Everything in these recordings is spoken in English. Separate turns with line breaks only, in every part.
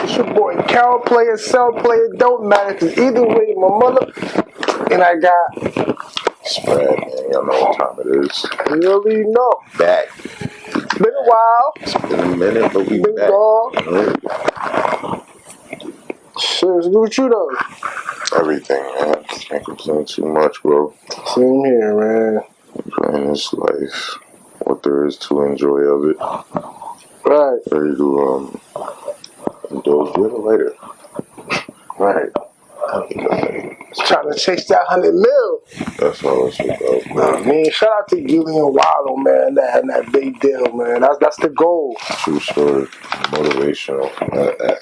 It's your boy Cal Playa, Cell Playa, don't matter, cause either way, my mother and I got
spread, man. Y'all know what time it is.
You already know.
Back.
It's been a while.
It's been a minute, but we
been
back.
Gone.
Right.
Shit, what's good with you though?
Everything, man. Can't complain too much, bro.
Same here, man.
Playing this life, what there is to enjoy of it.
Right.
Ready to indulge. Do you have a lighter?
Right. Trying to chase that 100 mil.
That's all it's about.
I mean, shout out to Gilly and Wallow, man. That big deal, man. That's the goal.
True story. Motivational,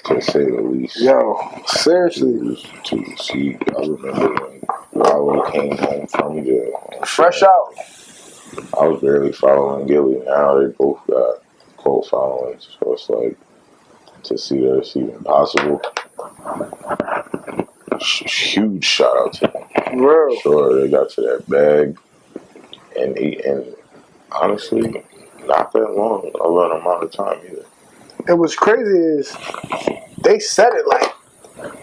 to say the least.
Yo, seriously.
To see, I remember when Wallow came home from jail.
Fresh out.
I was barely following Gilly. Now they both got cult followings. So it's like, to see that it's even possible. Huge shout out to them.
Real.
Sure, they got to that bag, and honestly, not that long of an amount of time either.
And what's crazy is they said it like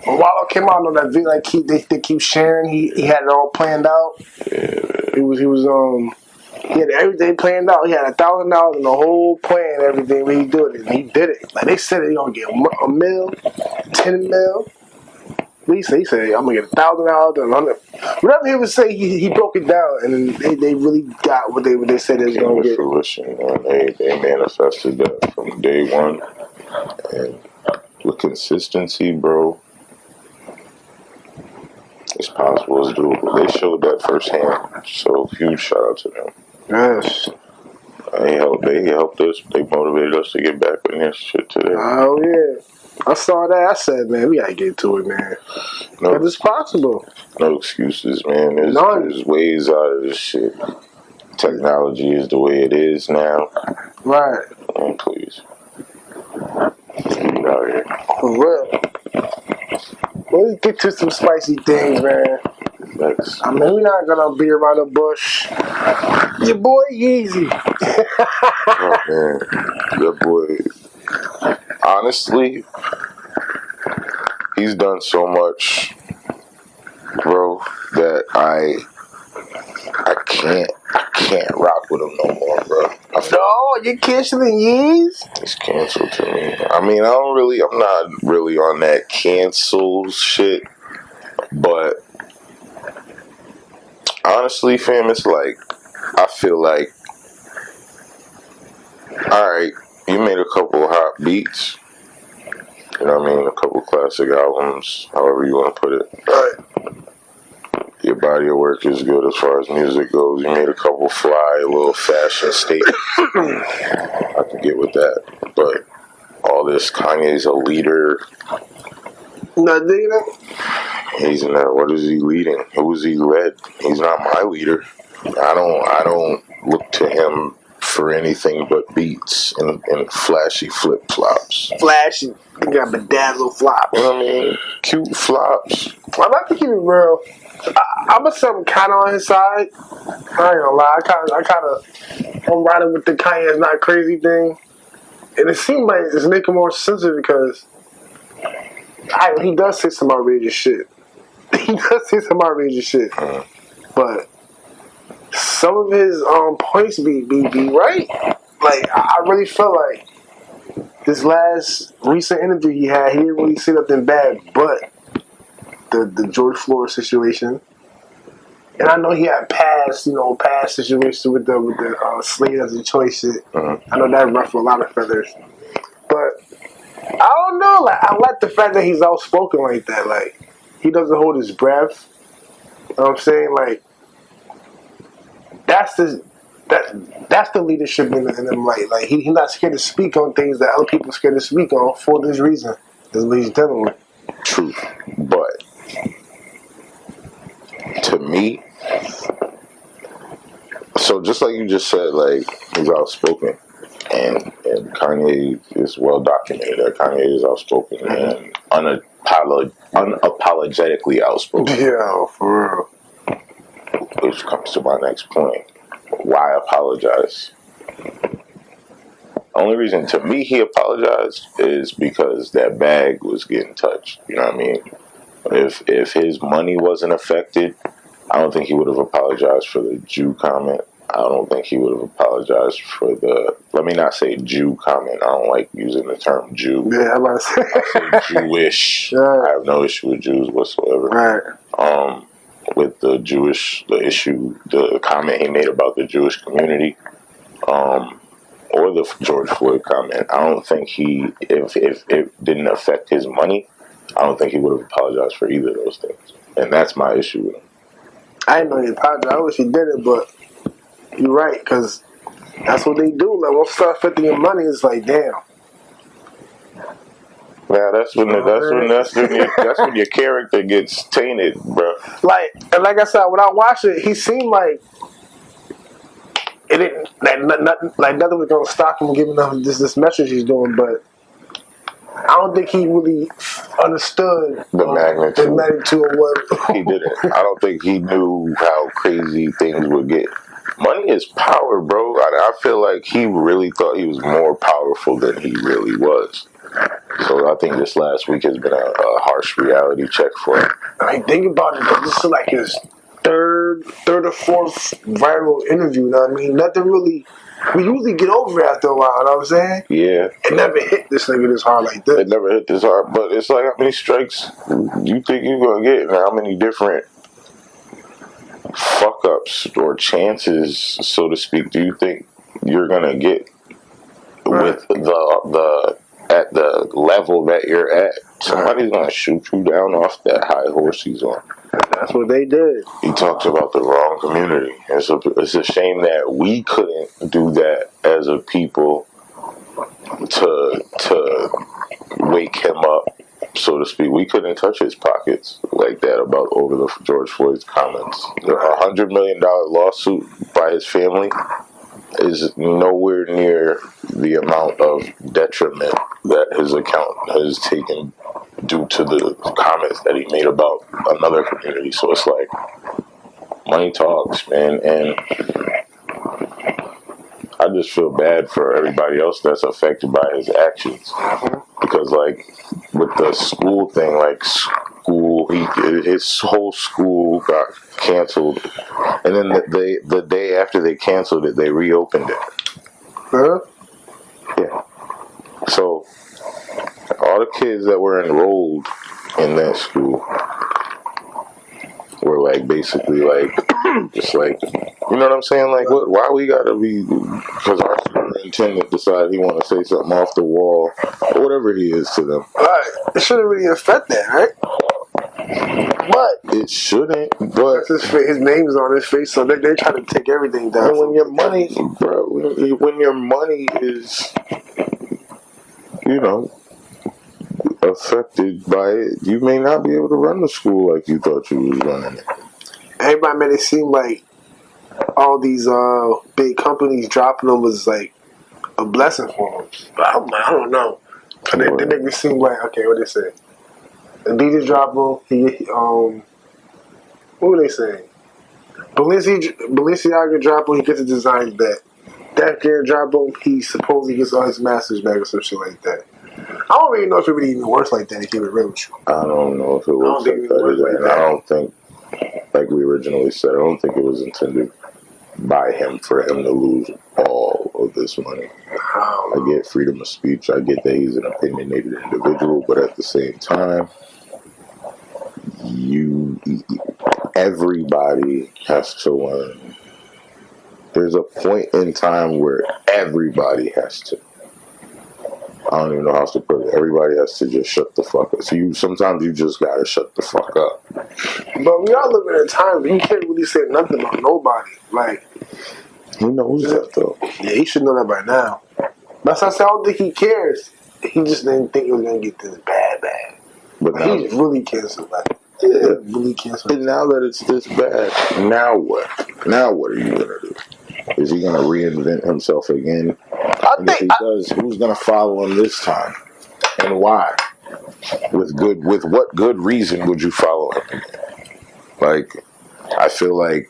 when Wallow came out on that video, like they keep sharing. He had it all planned out.
Yeah,
he had everything planned out. He had $1,000 in the whole plan, everything. When he did it, and he did it. Like they said, he gonna get a mil, 10 mil. He said, I'm gonna get $1,000 and $100. Whatever he would say, he broke it down, and they really got what they said they was gonna get.
Fruition, man. They manifested that from day one, and with consistency, bro, it's possible, it's doable. They showed that firsthand, so huge shout out to them.
Yes.
They helped us. They motivated us to get back in this shit today.
Oh yeah. I saw that. I said, man, we gotta get to it, man.
No,
it's possible.
No excuses, man. There's ways out of this shit. Technology is the way it is now.
Right.
Man, please. Get out here.
For real. Let's get to some spicy things, man.
Next.
I mean, we're not gonna be around the bush. Your boy Yeezy.
Oh, man. Your boy. Honestly, he's done so much, bro, that I can't rock with him no more, bro.
No, you're canceling Yeez?
It's canceled to me. I mean, I'm not really on that cancel shit, but honestly, fam, it's like, I feel like, alright, you made a couple hot beats, you know what I mean, a couple classic albums, however you want to put it.
Right.
Your body of work is good as far as music goes. You made a couple fly, little fashion statements. I can get with that. But all this, Kanye's a leader.
Not digging it?
He's not. What is he leading? Who is he led? He's not my leader. I don't look to him for anything but beats and flashy flip flops.
Flashy. You got bedazzled flops.
You know what I mean? Cute flops.
I'm not to keep it real. I'm kind of on his side. I ain't gonna lie. I'm riding with the Kanye's not crazy thing. And it seems like it's making more sense because he does say some outrageous shit. But some of his points be right. Like, I really felt like this last recent interview he had, he didn't really say nothing bad, but the George Floyd situation. And I know he had past situations with the slave as a choice shit. I know that ruffled a lot of feathers. But I don't know, like, I like the fact that he's outspoken like that. Like, he doesn't hold his breath. You know what I'm saying? Like, that's the leadership in him. Like he's not scared to speak on things that other people are scared to speak on for this reason. That's what he's dealing with.
Truth. But to me, so just like you just said, like, he's outspoken, and Kanye is well documented that Kanye is outspoken and unapologetically outspoken.
Yeah, for real.
Which comes to my next point. Why apologize? Only reason to me he apologized is because that bag was getting touched. You know what I mean? If his money wasn't affected, I don't think he would have apologized for the Jew comment. I don't think he would have apologized for the, let me not say Jew comment. I don't like using the term Jew.
Yeah, I'm about to say.
I say Jewish.
Right.
I have no issue with Jews whatsoever.
Right.
With the comment he made about the Jewish community, or the George Floyd comment. I don't think if it didn't affect his money, I don't think he would have apologized for either of those things. And that's my issue with him.
I didn't know he apologized. I wish he did it, but you're right, because that's what they do. Like, once you start affecting your money, it's like, damn.
Yeah, that's when your character gets tainted, bro.
Like I said, when I watched it, he seemed like it didn't, like nothing was gonna stop him giving them this message he's doing. But I don't think he really understood
the
magnitude of what
he didn't. I don't think he knew how crazy things would get. Money is power, bro. I feel like he really thought he was more powerful than he really was. So I think this last week has been a harsh reality check for him.
I mean, think about it, though. This is like his third or fourth viral interview. You know what I mean? Nothing really. We usually get over it after a while. You know what I'm saying?
Yeah.
It never hit this nigga this hard like this.
It never hit this hard, but it's like how many strikes you think you're gonna get, and how many different fuck ups or chances, so to speak, do you think you're gonna get with the at the level that you're at? Somebody's gonna shoot you down off that high horse he's on.
That's what they did.
He talks about the wrong community. It's a shame that we couldn't do that as a people to wake him up, so to speak. We couldn't touch his pockets like that about over the George Floyd's comments. The $100 million lawsuit by his family is nowhere near the amount of detriment that his account has taken due to the comments that he made about another community. So it's like, money talks, man, and I just feel bad for everybody else that's affected by his actions. Because, like, with the school thing, like, his whole school got canceled, and then the day after they canceled it, they reopened it.
Huh?
Yeah. So all the kids that were enrolled in that school were like basically like just like, you know what I'm saying? Like, why we gotta be, because our superintendent decided he want to say something off the wall or whatever he is to them.
Right. It shouldn't really affect that, right? But
it shouldn't. But
his name's on his face, so they try to take everything down.
And when your money, bro, when your money is, you know, affected by it, you may not be able to run the school like you thought you was running it.
Everybody made it seem like all these big companies dropping them was like a blessing for them. I don't know. But they make it seem like, okay, what they say? Adidas drop him. What were they saying? Balenciaga drop him. He gets a design back. That guy drop him. He supposedly gets all his masters back or some shit like that. I don't really know if it really even works like that. To keep it real with you,
I don't know if it works like that. I don't think, like we originally said, I don't think it was intended by him for him to lose all of this money. I get freedom of speech. I get that he's an opinionated individual, but at the same time, everybody has to learn. There's a point in time where everybody has to. I don't even know how else to put it. Everybody has to just shut the fuck up. So sometimes you just gotta shut the fuck up.
But we are living in a time where you can't really say nothing about nobody. Like,
he knows that though.
Yeah, he should know that by now. But I said, I don't think he cares. He just didn't think it was gonna get this bad. But now he's really canceled. Like,
yeah,
really canceled.
And now that it's this bad, now what? Now what are you gonna do? Is he gonna reinvent himself again? And if he does, who's gonna follow him this time, and why? With what good reason would you follow him again? Like, I feel like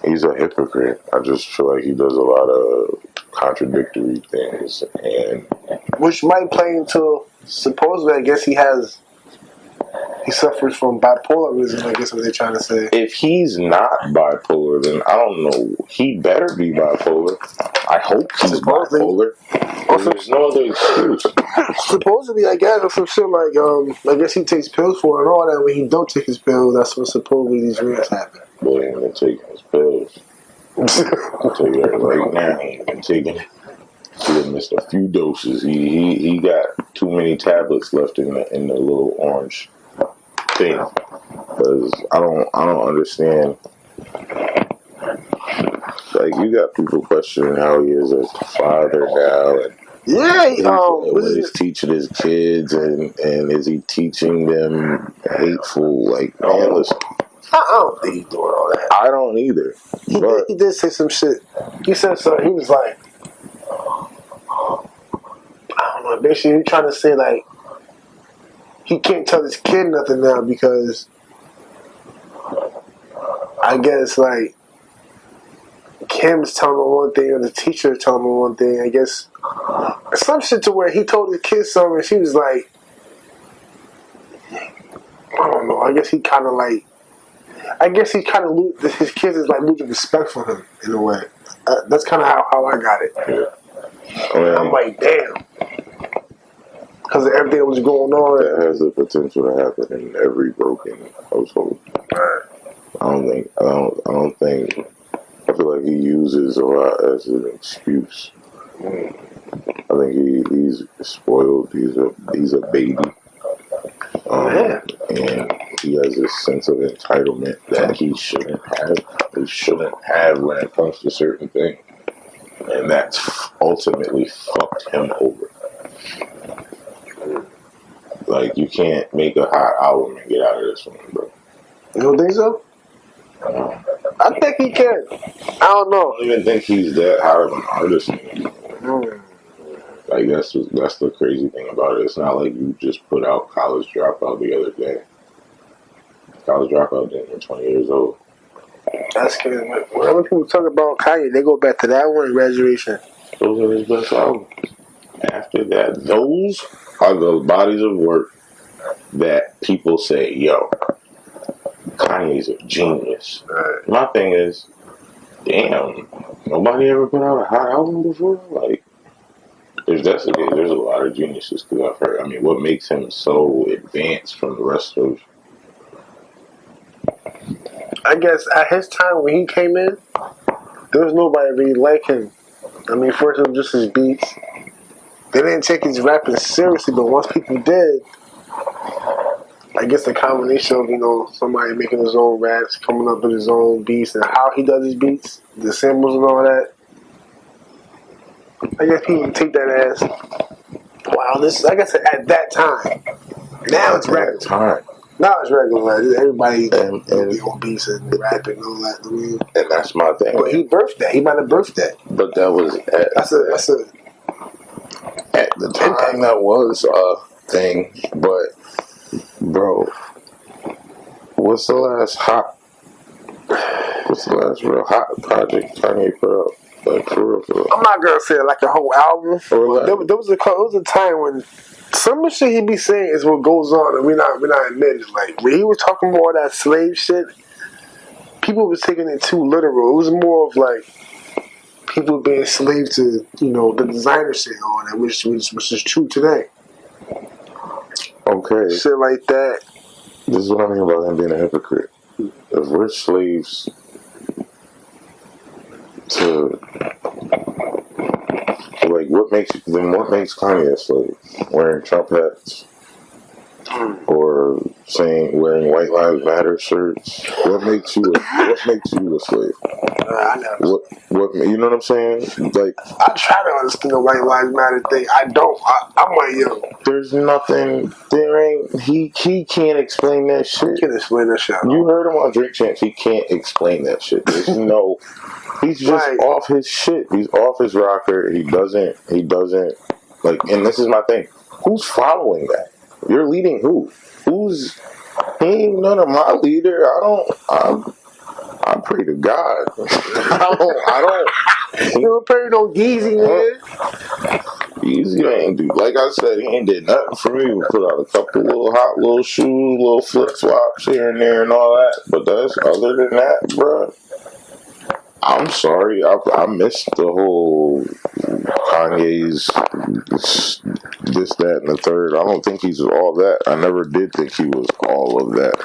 he's a hypocrite. I just feel like he does a lot of contradictory things, and
which might play into supposedly. I guess he suffers from bipolarism. I guess what they're trying to say.
if he's not bipolar, then I don't know. He better be bipolar. I hope he's bipolar. There's no other excuse.
Supposedly, I guess, or some shit like, I guess he takes pills for it and all that. When he don't take his pills, that's when supposedly these rants happen.
But he ain't been taking his pills. I'll tell you that right now. He ain't been taking it. He had missed a few doses. He got too many tablets left in the little orange thing. Because I don't understand. Like, you got people questioning how he is as a father now, and what he's teaching his kids, and is he teaching them hateful? Like, man, listen,
I don't think he's doing all that.
I don't either.
He did say some shit. He said something. He was like, I don't know. Basically, he's trying to say like he can't tell his kid nothing now because I guess like Kim's telling him one thing or the teacher is telling him one thing. I guess some shit to where he told his kid something and she was like, I don't know. I guess he kind of like. His kids is like losing respect for him in a way. That's kind of how I got it. Yeah. I'm like, damn. Because of everything that was going on.
That has the potential to happen in every broken household.
Right.
I don't think. I feel like he uses a lot as an excuse. I think he's spoiled. He's a baby. And he has this sense of entitlement that he shouldn't have. He shouldn't have when it comes to certain things, and that's ultimately fucked him over. Like, you can't make a hot album and get out of this one, bro.
You don't think so? I think he can. I don't know.
I don't even think he's that hot of an artist anymore. Like, that's the crazy thing about it. It's not like you just put out College Dropout the other day. College Dropout then you're 20 years old.
That's crazy. Whenever people talk about Kanye, they go back to that one, Graduation.
Those are his best albums. After that, those are the bodies of work that people say, yo, Kanye's a genius. My thing is, damn, nobody ever put out a hot album before? Like, there's a lot of geniuses, because I've heard. I mean, what makes him so advanced from the rest of?
I guess at his time when he came in, there was nobody really like him. I mean, first it was just his beats. They didn't take his rapping seriously, but once people did, I guess the combination of, somebody making his own raps, coming up with his own beats, and how he does his beats, the symbols and all that. I guess people take that as, wow, I guess at that time. Now it's regular. Now it's regular. Everybody doing their own beats and rapping and all that.
And that's my thing.
But he birthed that. He might have birthed that.
But that was at the time that was a thing. But bro, what's the last real hot project Kanye put out? Like, for real. I'm
not gonna say like a whole album. There was a time when some of the shit he be saying is what goes on, and we're not admitting it. Like when he was talking about all that slave shit, people was taking it too literal. It was more of like people being slaves to the designer shit and all that, which is true today.
Okay,
shit like that.
This is what I mean about him being a hypocrite. If we're slaves to, like, what makes Kanye a slave? Wearing Trump hats, or wearing White Lives Matter shirts? What makes you a slave? What you know what I'm saying? Like,
I try to understand the White Lives Matter thing. I don't. I'm like,
there's nothing. He can't explain that shit.
He can't explain that shit.
You heard him on Drink Champs. He can't explain that shit. There's no. He's just off his shit. He's off his rocker. He doesn't like. And this is my thing. Who's following that? You're leading who? He ain't none of my leader. I pray to God. I
You don't pay no Yeezy, man.
Easy ain't do. Like I said, he ain't did nothing for me. We put out a couple little hot little shoes, little flip flops here and there, and all that. But that's other than that, bruh. I'm sorry, I missed the whole Kanye's this, that, and the third. I don't think he's all that. I never did think he was all of that.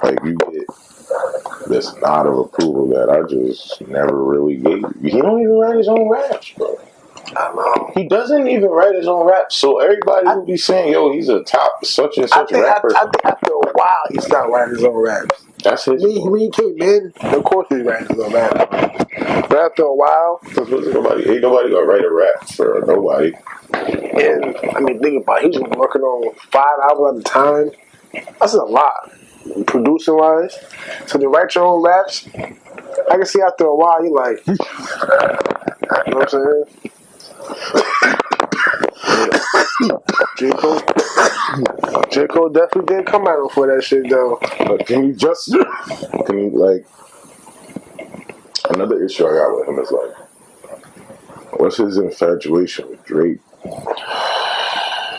Like, you get this nod of approval that I just never really gave. He don't even write his own raps, bro.
I know.
He doesn't even write his own raps. So everybody will be saying, yo, he's a top such and such rapper.
I think after a while, he stopped writing his own raps.
That's his.
When he came in, of course he writing his own raps. But after a while,
ain't nobody gonna write a rap for nobody.
And I mean, think about it, he's working on 5 albums at a time. That's a lot, producing wise. So to write your own raps, I can see after a while you're like, you know what I'm saying? J. Cole definitely did come at him for that shit though.
But can you like, another issue I got with him is like, what's his infatuation with Drake?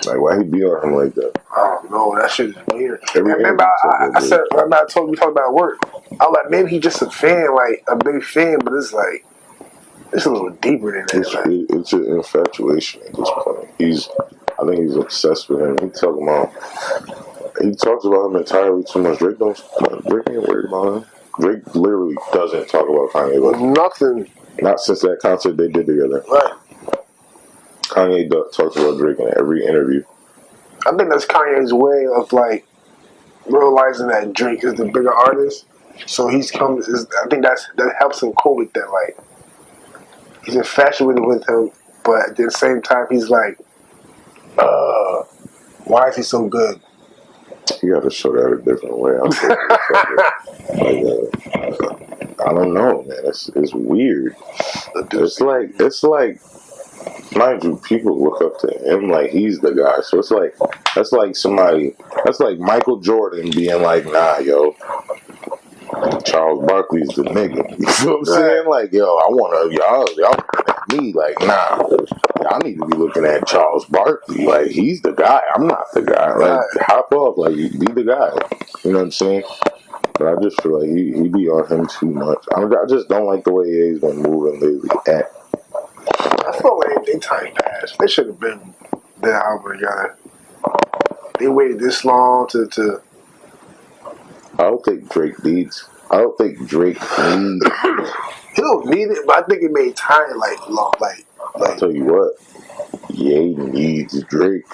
Like, why he be on him like that?
I don't know. That shit is weird. Remember, I said, remember I told you, we talked about work. I was like, maybe he's just a fan, like a big fan, but it's like, it's a little deeper than that.
It's an infatuation at this point. I think he's obsessed with him. He talks about him entirely too much. Drake ain't worried about him. Drake literally doesn't talk about Kanye West.
Nothing.
Not since that concert they did together.
Right.
Kanye talks about Drake in every interview.
I think that's Kanye's way of like realizing that Drake is the bigger artist. So I think that helps him cope with that. Like, he's infatuated with him, but at the same time he's like, why is he so good?
You got to show that a different way. I don't know, man. It's weird. It's like, mind you, people look up to him like he's the guy. So that's like Michael Jordan being like, nah, yo, Charles Barkley's the nigga. You know what I'm saying? Like, yo, I want to, y'all looking at me like, nah, y'all need to be looking at Charles Barkley. Like, he's the guy. I'm not the guy. Like, hop off. Like, be the guy. You know what I'm saying? But I just feel like he be on him too much. I just don't like the way he's been moving lately.
I feel like they time passed. They should have been that album together. They waited this long to.
I don't think Drake needs. He don't
need it, but I think it made time long.
I'll tell you what, Ye needs Drake.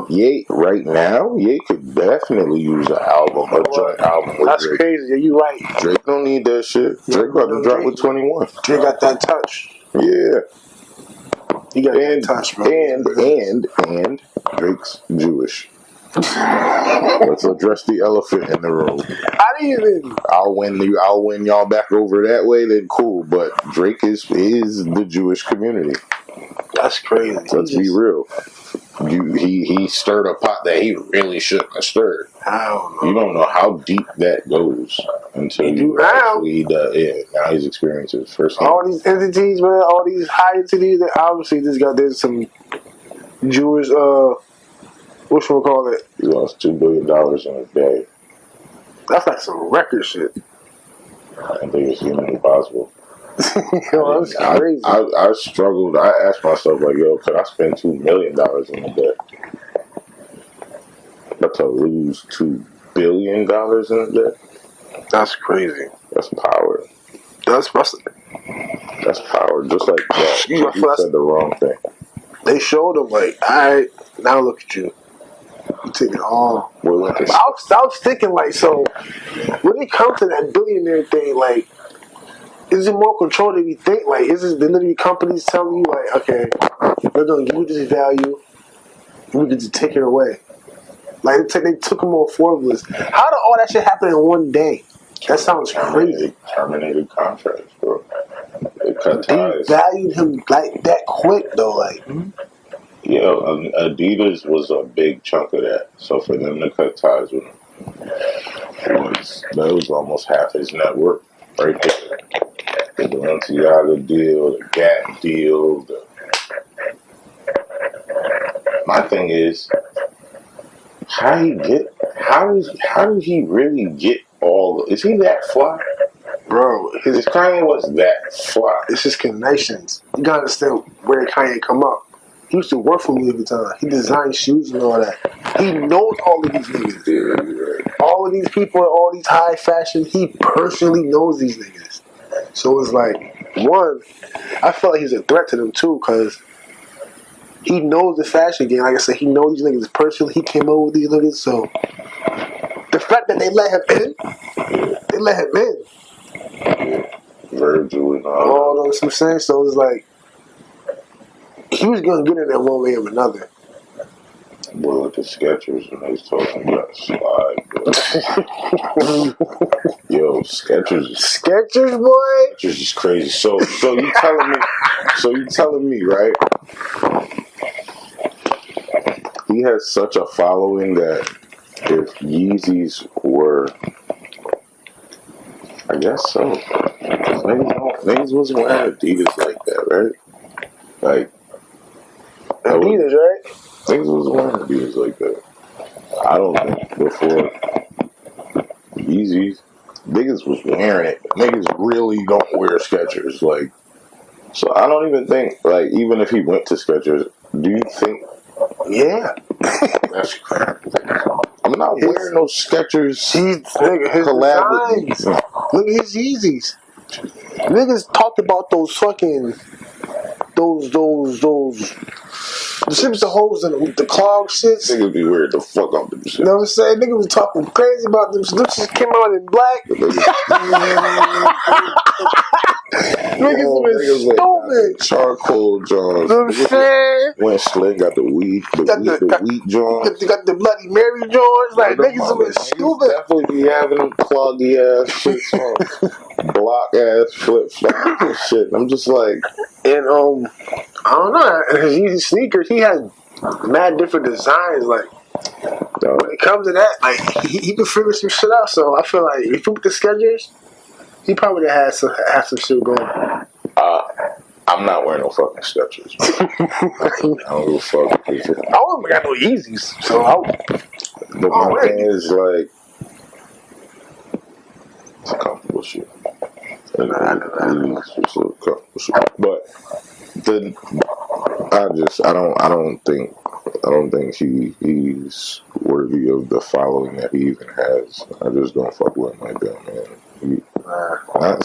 Ye right now, Ye could definitely use an album, a joint album with
That's
Drake.
Crazy. Yeah, you right.
Drake don't need that shit. Drake about to drop with 21.
Drake got that touch.
Yeah.
He got that touch, bro.
And Drake's Jewish. Let's address the elephant in the room. I'll win y'all back over that way, then cool. But Drake is the Jewish community.
That's crazy.
Let's be real. He stirred a pot that he really shouldn't have stirred.
I don't know.
You don't know how deep that goes until he does. Yeah, now he's experiencing it firsthand.
All these entities, man, all these high entities that obviously there's some Jewish whatchamacallit.
He lost $2 billion in a day.
That's like some record shit.
I think it's humanly possible.
Yo, that's crazy.
I struggled. I asked myself, like, yo, could I spend $2 million in a day? But to lose $2 billion in a day?
That's crazy.
That's power.
That's
power. Just like that. You said the wrong thing.
They showed him, like, all right, now look at you. You take it all. I was thinking, like, so when it comes to that billionaire thing, like, is it more control than we think? Like, is it the literally companies telling you, like, okay, we're going to give you this value, and we can just take it away? Like, they took him on Forbes. How did all that shit happen in one day? That sounds crazy.
Terminated contracts, bro. They cut ties.
They valued him like that quick, though. Like,
yeah, Adidas was a big chunk of that. So for them to cut ties with him, that was almost half his net worth right there. Balenciaga deal, the Gap deal. My thing is, how did he really get all? Is he that fly?
Bro,
His Kanye was that fly.
It's his connections. You gotta understand where Kanye come up. He used to work for me every time. He designed shoes and all that. He knows all of these niggas.
Yeah.
All of these people, all these high fashion, he personally knows these niggas. So it's like, one, I felt like he's a threat to them too, because he knows the fashion game. Like I said, he knows these niggas personally. He came over with these niggas, so the fact that they let him in.
Virgil and
all those, I'm saying. So it's like he was gonna get in there one way or another.
Boy, with the Skechers, and he's talking about slide. Yo, Skechers,
boy.
Skechers is crazy. So you telling me, right? He has such a following that if Yeezys were, I guess so. Niggas wasn't wearing Adidas like that, right? Like
Adidas, right?
Niggas wasn't wearing Adidas like that. I don't think before Yeezys, niggas was wearing it. Niggas really don't wear Skechers. Like, so I don't even think, like, even if he went to Skechers, do you think?
Yeah.
That's crap. I'm not wearing no Skechers.
Nigga, his designs. Look at his Yeezys. Niggas talked about those fucking those the shit with the holes and the clog shits.
Niggas be weird the fuck out them shit.
You know what I'm saying? Niggas was talking crazy about them. Them shit came out in black. Niggas was stupid.
Charcoal Johns.
You know what I'm saying?
Went slick, got the wheat Johns.
Got the Bloody Mary Johns. Like, niggas was stupid.
Definitely be having them cloggy ass shits on. Block ass flip flops and shit. I'm just like.
And I don't know. His Yeezy sneakers, he has mad different designs. Like, when it comes to that, like, he can figure some shit out. So I feel like if you put the Skechers, he probably have some shit going.
I'm not wearing no fucking Skechers. I don't give a fuck.
I don't got no Yeezys, so
but my thing is like, it's a comfortable shit. But I don't think he's worthy of the following that he even has. I just don't fuck with him like that, man. I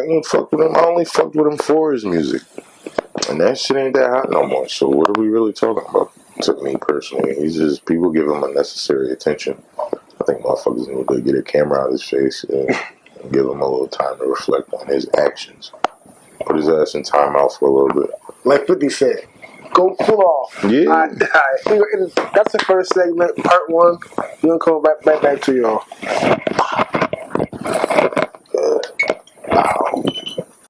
ain't fuck with him. I only fucked with him for his music, and that shit ain't that hot no more. So what are we really talking about? To me personally, he's just, people give him unnecessary attention. I think motherfuckers need to get a camera out of his face and give him a little time to reflect on his actions. Put his ass in timeout for a little bit.
Like 50 said, go full off.
Yeah.
All right. That's the first segment, part one. We're going to come right back to y'all.